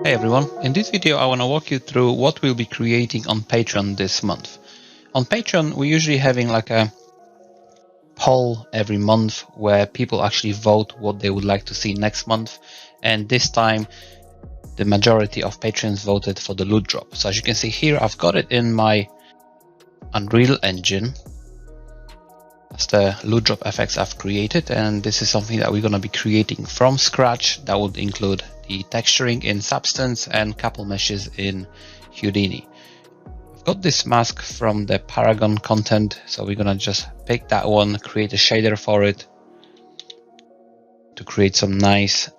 Hey everyone, in this video I want to walk you through what we'll be creating on Patreon this month. On Patreon we're usually having like a poll every month where people actually vote what they would like to see next month, and this time the majority of patrons voted for the loot drop. So as you can see here, I've got it in my Unreal Engine. That's the loot drop effects I've created, and this is something that we're going to be creating from scratch. That would include the texturing in Substance and couple meshes in Houdini. I've got this mask from the Paragon content, so we're going to just pick that one, create a shader for it to create some nice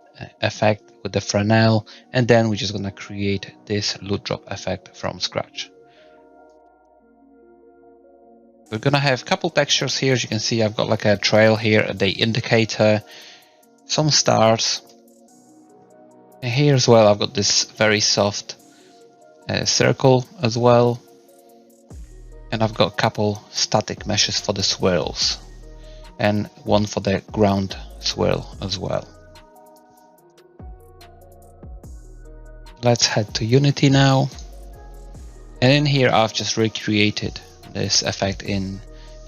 effect with the Fresnel, and then we're just going to create this loot drop effect from scratch. We're going to have a couple textures here. As you can see, I've got like a trail here, a day indicator, some stars. And here as well, I've got this very soft circle as well. And I've got a couple static meshes for the swirls and one for the ground swirl as well. Let's head to Unity now. And in here, I've just recreated this effect in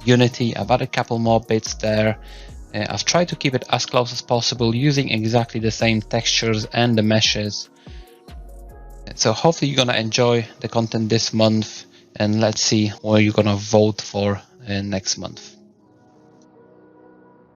Unity. I've added a couple more bits there. I've tried to keep it as close as possible using exactly the same textures and the meshes. So hopefully you're gonna enjoy the content this month, and let's see what you're gonna vote for next month.